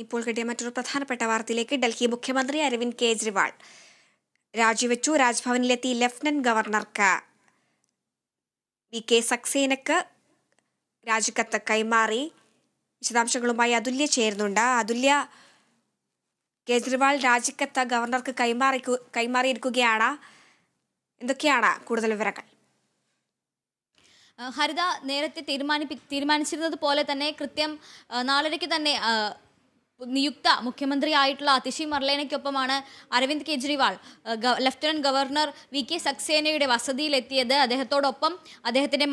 ഇപ്പോൾ കിട്ടിയ മറ്റൊരു പ്രധാനപ്പെട്ട വാർത്തയിലേക്ക്. ഡൽഹി മുഖ്യമന്ത്രി അരവിന്ദ് കെജ്രിവാൾ രാജിവെച്ചു. രാജ്ഭവനിലെത്തി ലഫ്റ്റനന്റ് ഗവർണർക്ക് വി.കെ. സക്സേനക്ക് രാജിക്കത്ത് കൈമാറി. വിശദാംശങ്ങളുമായി അതുല്യ ചേരുന്നുണ്ട്. അതുല്യ, കേജ്രിവാൾ രാജിക്കത്ത് ഗവർണർക്ക് കൈമാറിയിരിക്കുകയാണ്. എന്തൊക്കെയാണ് കൂടുതൽ വിവരങ്ങൾ? ഹരിത നേരത്തെ തീരുമാനിച്ചിരുന്നത് പോലെ തന്നെ കൃത്യം 4:30 തന്നെ നിയുക്ത മുഖ്യമന്ത്രിയായിട്ടുള്ള അതിഷി മർലേനയ്ക്കൊപ്പമാണ് Arvind Kejriwal lieutenant governor V K. സക്സേനയുടെ വസതിയിലെത്തിയത്. അദ്ദേഹത്തോടൊപ്പം അദ്ദേഹത്തിന്റെ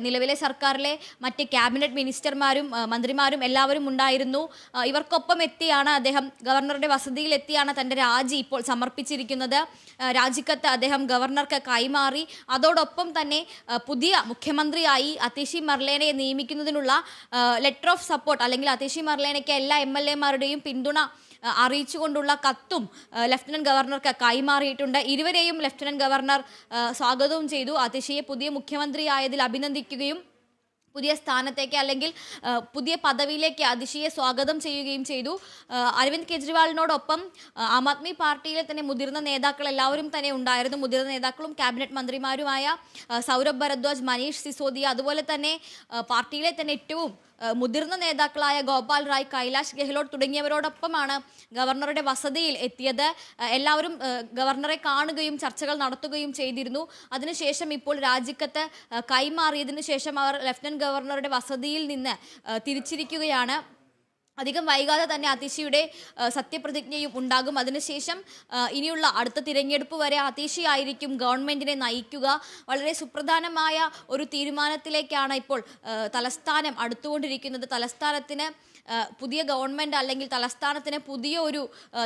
നിലവിലെ സർക്കാരിലെ മറ്റ് ക്യാബിനറ്റ് മിനിസ്റ്റർമാരും മന്ത്രിമാരും എല്ലാവരും ഉണ്ടായിരുന്നു. ഇവർക്കൊപ്പം എത്തിയാണ് അദ്ദേഹം ഗവർണറുടെ വസതിയിലെത്തിയാണ് തന്റെ രാജി ഇപ്പോൾ സമർപ്പിച്ചിരിക്കുന്നത്. രാജിക്കത്ത് അദ്ദേഹം ഗവർണർക്ക് കൈമാറി. അതോടൊപ്പം തന്നെ പുതിയ മുഖ്യമന്ത്രിയായി അതിഷി മർലേനയെ നിയമിക്കുന്നതിനുള്ള ലെറ്റർ ഓഫ് സപ്പോർട്ട് അല്ലെങ്കിൽ അതിഷി മർലേനയ്ക്ക് എല്ലാ MLA യും പിന്തുണ അറിയിച്ചുകൊണ്ടുള്ള കത്തും ലഫ്റ്റനന്റ് ഗവർണർക്ക് കൈമാറിയിട്ടുണ്ട്. ഇരുവരെയും ലഫ്റ്റനന്റ് ഗവർണർ സ്വാഗതവും ചെയ്തു. അതിഷിയെ പുതിയ മുഖ്യമന്ത്രിയായതിൽ അഭിനന്ദിക്കുകയും പുതിയ സ്ഥാനത്തേക്ക് അല്ലെങ്കിൽ പുതിയ പദവിയിലേക്ക് അതിഷിയെ സ്വാഗതം ചെയ്യുകയും ചെയ്തു. അരവിന്ദ് കെജ്രിവാളിനോടൊപ്പം ആം ആദ്മി പാർട്ടിയിലെ തന്നെ മുതിർന്ന നേതാക്കൾ എല്ലാവരും തന്നെ ഉണ്ടായിരുന്നു. മുതിർന്ന നേതാക്കളും ക്യാബിനറ്റ് മന്ത്രിമാരുമായ സൗരഭ് ഭരദ്വാജ്, മനീഷ് സിസോദിയ, അതുപോലെ തന്നെ പാർട്ടിയിലെ തന്നെ ഏറ്റവും മുതിർന്ന നേതാക്കളായ ഗോപാൽ റായ്, കൈലാഷ് ഗെഹ്ലോട്ട് തുടങ്ങിയവരോടൊപ്പമാണ് ഗവർണറുടെ വസതിയിൽ എത്തിയത്. എല്ലാവരും ഗവർണറെ കാണുകയും ചർച്ചകൾ നടത്തുകയും ചെയ്തിരുന്നു. അതിനുശേഷം ഇപ്പോൾ രാജിക്കത്ത് കൈമാറിയതിനു ശേഷം അവർ ലഫ്റ്റനന്റ് ഗവർണറുടെ വസതിയിൽ നിന്ന് തിരിച്ചിരിക്കുകയാണ്. അധികം വൈകാതെ തന്നെ അതിഷിയുടെ സത്യപ്രതിജ്ഞയും ഉണ്ടാകും. അതിനുശേഷം ഇനിയുള്ള അടുത്ത തിരഞ്ഞെടുപ്പ് വരെ അതിഷി ആയിരിക്കും ഗവൺമെന്റിനെ നയിക്കുക. വളരെ സുപ്രധാനമായ ഒരു തീരുമാനത്തിലേക്കാണ് ഇപ്പോൾ തലസ്ഥാനം അടുത്തുകൊണ്ടിരിക്കുന്നത്. തലസ്ഥാനത്തിന് പുതിയ ഗവൺമെൻറ് അല്ലെങ്കിൽ തലസ്ഥാനത്തിന് പുതിയ ഒരു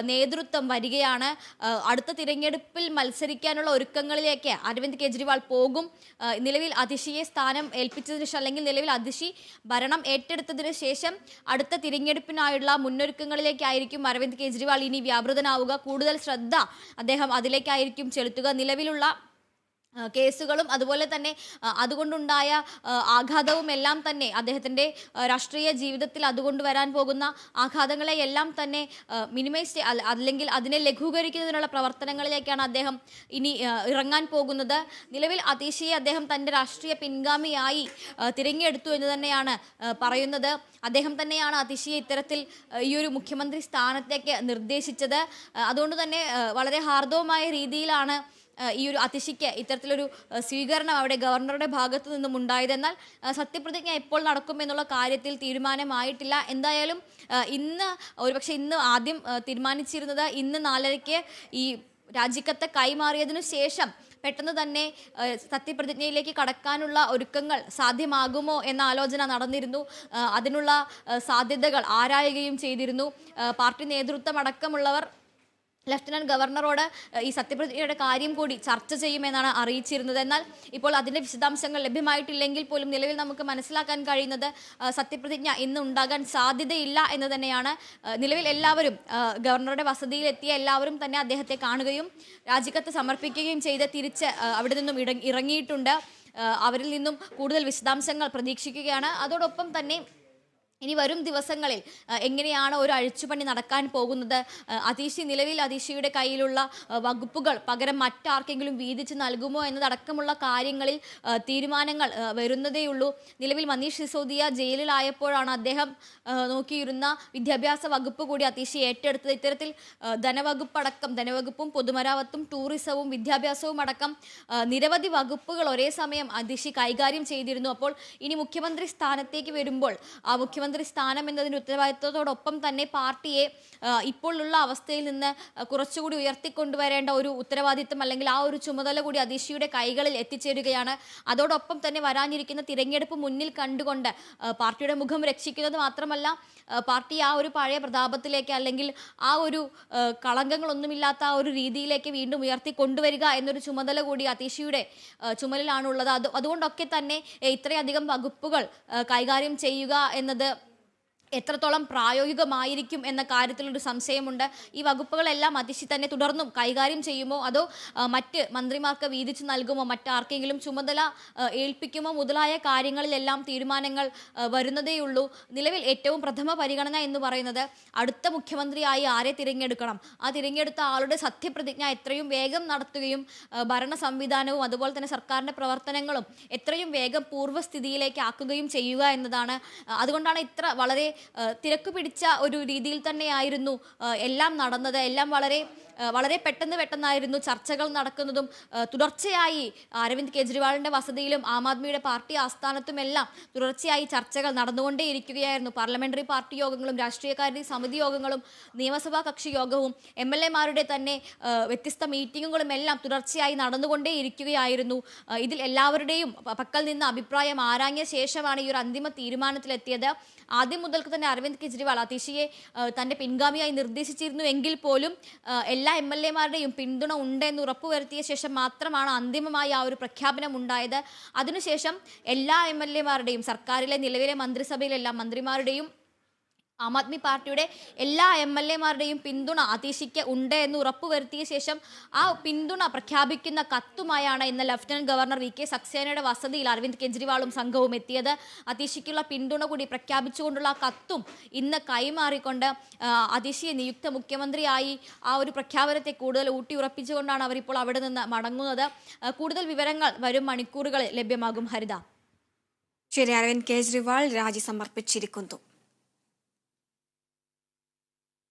നേതൃത്വം വരികയാണ്. അടുത്ത തിരഞ്ഞെടുപ്പിൽ മത്സരിക്കാനുള്ള ഒരുക്കങ്ങളിലേക്ക് അരവിന്ദ് കെജ്രിവാൾ പോകും. നിലവിൽ അതിഷിയെ സ്ഥാനം ഏൽപ്പിച്ചതിന് ശേഷം അല്ലെങ്കിൽ നിലവിൽ അതിഷി ഭരണം ഏറ്റെടുത്തതിന് ശേഷം അടുത്ത തിരഞ്ഞെടുപ്പിനായുള്ള മുന്നൊരുക്കങ്ങളിലേക്കായിരിക്കും അരവിന്ദ് കെജ്രിവാൾ ഇനി വ്യാപൃതനാവുക. കൂടുതൽ ശ്രദ്ധ അദ്ദേഹം അതിലേക്കായിരിക്കും ചെലുത്തുക. നിലവിലുള്ള കേസുകളും അതുപോലെ തന്നെ അതുകൊണ്ടുണ്ടായ ആഘാതവും എല്ലാം തന്നെ അദ്ദേഹത്തിൻ്റെ രാഷ്ട്രീയ ജീവിതത്തിൽ അതുകൊണ്ട് വരാൻ പോകുന്ന ആഘാതങ്ങളെ എല്ലാം തന്നെ മിനിമൈസ് അല്ലെങ്കിൽ അതിനെ ലഘൂകരിക്കുന്നതിനുള്ള പ്രവർത്തനങ്ങളിലേക്കാണ് അദ്ദേഹം ഇനി ഇറങ്ങാൻ പോകുന്നത്. നിലവിൽ അതിഷിയെ അദ്ദേഹം തൻ്റെ രാഷ്ട്രീയ പിൻഗാമിയായി തിരഞ്ഞെടുത്തു എന്ന് തന്നെയാണ് പറയുന്നത്. അദ്ദേഹം തന്നെയാണ് അതിഷിയെ ഇത്തരത്തിൽ ഈ ഒരു മുഖ്യമന്ത്രി സ്ഥാനത്തേക്ക് നിർദ്ദേശിച്ചത്. അതുകൊണ്ട് തന്നെ വളരെ ഹാർദവമായ രീതിയിലാണ് ഈ ഒരു അതിഷിക്ക് ഇത്തരത്തിലൊരു സ്വീകരണം അവിടെ ഗവർണറുടെ ഭാഗത്തു നിന്നും ഉണ്ടായത്. എന്നാൽ സത്യപ്രതിജ്ഞ എപ്പോൾ നടക്കുമെന്നുള്ള കാര്യത്തിൽ തീരുമാനമായിട്ടില്ല. എന്തായാലും ഇന്ന് ആദ്യം തീരുമാനിച്ചിരുന്നത് ഇന്ന് 4:30 ഈ രാജിക്കത്ത് കൈമാറിയതിനു ശേഷം പെട്ടെന്ന് തന്നെ സത്യപ്രതിജ്ഞയിലേക്ക് കടക്കാനുള്ള ഒരുക്കങ്ങൾ സാധ്യമാകുമോ എന്ന ആലോചന നടന്നിരുന്നു. അതിനുള്ള സാധ്യതകൾ ആരായുകയും ചെയ്തിരുന്നു. പാർട്ടി നേതൃത്വം അടക്കമുള്ളവർ ലഫ്റ്റനന്റ് ഗവർണറോട് ഈ സത്യപ്രതിജ്ഞയുടെ കാര്യം കൂടി ചർച്ച ചെയ്യുമെന്നാണ് അറിയിച്ചിരുന്നത്. എന്നാൽ ഇപ്പോൾ അതിൻ്റെ വിശദാംശങ്ങൾ ലഭ്യമായിട്ടില്ലെങ്കിൽ പോലും നിലവിൽ നമുക്ക് മനസ്സിലാക്കാൻ കഴിയുന്നത് സത്യപ്രതിജ്ഞ ഇന്ന് ഉണ്ടാകാൻ സാധ്യതയില്ല എന്ന് തന്നെയാണ്. നിലവിൽ എല്ലാവരും ഗവർണറുടെ വസതിയിലെത്തിയ എല്ലാവരും തന്നെ അദ്ദേഹത്തെ കാണുകയും രാജിക്കത്ത് സമർപ്പിക്കുകയും ചെയ്ത് തിരിച്ച് അവിടെ നിന്നും ഇറങ്ങിയിട്ടുണ്ട്. അവരിൽ നിന്നും കൂടുതൽ വിശദാംശങ്ങൾ പ്രതീക്ഷിക്കുകയാണ്. അതോടൊപ്പം തന്നെ ഇനി വരും ദിവസങ്ങളിൽ എങ്ങനെയാണ് ഒരു അഴിച്ചുപണി നടക്കാൻ പോകുന്നത്, നിലവിൽ അതിഷിയുടെ കയ്യിലുള്ള വകുപ്പുകൾ പകരം മറ്റാർക്കെങ്കിലും വീതിച്ച് നൽകുമോ എന്നതടക്കമുള്ള കാര്യങ്ങളിൽ തീരുമാനങ്ങൾ വരുന്നതേയുള്ളൂ. നിലവിൽ മനീഷ് സിസോദിയ ജയിലിലായപ്പോഴാണ് അദ്ദേഹം നോക്കിയിരുന്ന വിദ്യാഭ്യാസ വകുപ്പ് കൂടി അതിഷി ഏറ്റെടുത്തത്. ഇത്തരത്തിൽ ധനവകുപ്പും പൊതുമരാമത്തും ടൂറിസവും വിദ്യാഭ്യാസവും അടക്കം നിരവധി വകുപ്പുകൾ ഒരേ സമയം അതിഷി കൈകാര്യം ചെയ്തിരുന്നു. അപ്പോൾ ഇനി മുഖ്യമന്ത്രി സ്ഥാനത്തേക്ക് വരുമ്പോൾ ആ മുഖ്യമന്ത്രി സ്ഥാനം എന്നതിൻ്റെ ഉത്തരവാദിത്വത്തോടൊപ്പം തന്നെ പാർട്ടിയെ ഇപ്പോഴുള്ള അവസ്ഥയിൽ നിന്ന് കുറച്ചുകൂടി ഉയർത്തിക്കൊണ്ടുവരേണ്ട ഒരു ഉത്തരവാദിത്വം അല്ലെങ്കിൽ ആ ഒരു ചുമതല കൂടി അതിഷിയുടെ കൈകളിൽ എത്തിച്ചേരുകയാണ്. അതോടൊപ്പം തന്നെ വരാനിരിക്കുന്ന തിരഞ്ഞെടുപ്പ് മുന്നിൽ കണ്ടുകൊണ്ട് പാർട്ടിയുടെ മുഖം രക്ഷിക്കുന്നത് മാത്രമല്ല പാർട്ടി ആ ഒരു പഴയ പ്രതാപത്തിലേക്ക് അല്ലെങ്കിൽ ആ ഒരു കളങ്കങ്ങളൊന്നുമില്ലാത്ത ആ ഒരു രീതിയിലേക്ക് വീണ്ടും ഉയർത്തിക്കൊണ്ടുവരിക എന്നൊരു ചുമതല കൂടി അതിഷിയുടെ ചുമലിലാണുള്ളത്. അതുകൊണ്ടൊക്കെ തന്നെ ഇത്രയധികം വകുപ്പുകൾ കൈകാര്യം ചെയ്യുക എന്നത് എത്രത്തോളം പ്രായോഗികമായിരിക്കും എന്ന കാര്യത്തിലൊരു സംശയമുണ്ട്. ഈ വകുപ്പുകളെല്ലാം അതിശി തന്നെ തുടർന്നും കൈകാര്യം ചെയ്യുമോ, അതോ മറ്റ് മന്ത്രിമാർക്ക് വീതിച്ചു നൽകുമോ, മറ്റാർക്കെങ്കിലും ചുമതല ഏൽപ്പിക്കുമോ മുതലായ കാര്യങ്ങളിലെല്ലാം തീരുമാനങ്ങൾ വരുന്നതേയുള്ളൂ. നിലവിൽ ഏറ്റവും പ്രഥമ പരിഗണന എന്ന് പറയുന്നത് അടുത്ത മുഖ്യമന്ത്രിയായി ആരെ തിരഞ്ഞെടുക്കണം, ആ തിരഞ്ഞെടുത്ത ആളുടെ സത്യപ്രതിജ്ഞ എത്രയും വേഗം നടത്തുകയും ഭരണ സംവിധാനവും അതുപോലെ തന്നെ സർക്കാരിൻ്റെ പ്രവർത്തനങ്ങളും എത്രയും വേഗം പൂർവ്വസ്ഥിതിയിലേക്ക് ആക്കുകയും ചെയ്യുക എന്നതാണ്. അതുകൊണ്ടാണ് ഇത്ര വളരെ തിരക്ക് പിടിച്ച ഒരു രീതിയിൽ തന്നെയായിരുന്നു എല്ലാം നടന്നത്. എല്ലാം വളരെ പെട്ടെന്നായിരുന്നു ചർച്ചകൾ നടക്കുന്നതും. തുടർച്ചയായി അരവിന്ദ് കെജ്രിവാളിന്റെ വസതിയിലും ആം ആദ്മിയുടെ പാർട്ടി ആസ്ഥാനത്തുമെല്ലാം തുടർച്ചയായി ചർച്ചകൾ നടന്നുകൊണ്ടേയിരിക്കുകയായിരുന്നു. പാർലമെന്ററി പാർട്ടി യോഗങ്ങളും രാഷ്ട്രീയകാര്യ സമിതി യോഗങ്ങളും നിയമസഭാ കക്ഷി യോഗവും MLA-മാരുടെ തന്നെ വ്യത്യസ്ത മീറ്റിങ്ങുകളും എല്ലാം തുടർച്ചയായി നടന്നുകൊണ്ടേയിരിക്കുകയായിരുന്നു. ഇതിൽ എല്ലാവരുടെയും പക്കൽ നിന്ന് അഭിപ്രായം ആരാഞ്ഞ ശേഷമാണ് ഈ ഒരു അന്തിമ തീരുമാനത്തിലെത്തിയത്. ആദ്യം മുതൽക്ക് തന്നെ അരവിന്ദ് കെജ്രിവാൾ അതിഷിയെ തന്റെ പിൻഗാമിയായി നിർദ്ദേശിച്ചിരുന്നു എങ്കിൽ പോലും എല്ലാ MLA-മാരുടെയും പിന്തുണ ഉണ്ടെന്ന് ഉറപ്പുവരുത്തിയ ശേഷം മാത്രമാണ് അന്തിമമായി ആ ഒരു പ്രഖ്യാപനം ഉണ്ടായത്. അതിനുശേഷം എല്ലാ MLA-മാരുടെയും സർക്കാരിലെ നിലവിലെ മന്ത്രിസഭയിലെല്ലാം മന്ത്രിമാരുടെയും ആം ആദ്മി പാർട്ടിയുടെ എല്ലാ MLA-മാരുടെയും പിന്തുണ അതിഷിക്ക് ഉണ്ട് എന്ന് ഉറപ്പുവരുത്തിയ ശേഷം ആ പിന്തുണ പ്രഖ്യാപിക്കുന്ന കത്തുമായാണ് ഇന്ന് ലഫ്റ്റനന്റ് ഗവർണർ VK സക്സേനയുടെ വസതിയിൽ അരവിന്ദ് കെജ്രിവാളും സംഘവും എത്തിയത്. അതിഷിക്കുള്ള പിന്തുണ കൂടി പ്രഖ്യാപിച്ചുകൊണ്ടുള്ള കത്തും ഇന്ന് കൈമാറിക്കൊണ്ട് അതിഷിയെ നിയുക്ത മുഖ്യമന്ത്രിയായി ആ ഒരു പ്രഖ്യാപനത്തെ കൂടുതൽ ഊട്ടിയുറപ്പിച്ചുകൊണ്ടാണ് അവരിപ്പോൾ അവിടെ നിന്ന് മടങ്ങുന്നത്. കൂടുതൽ വിവരങ്ങൾ വരും മണിക്കൂറുകളിൽ ലഭ്യമാകും. ഹരിത. ശരി, അരവിന്ദ് കെജ്രിവാൾ രാജി സമർപ്പിച്ചിരിക്കുന്നു.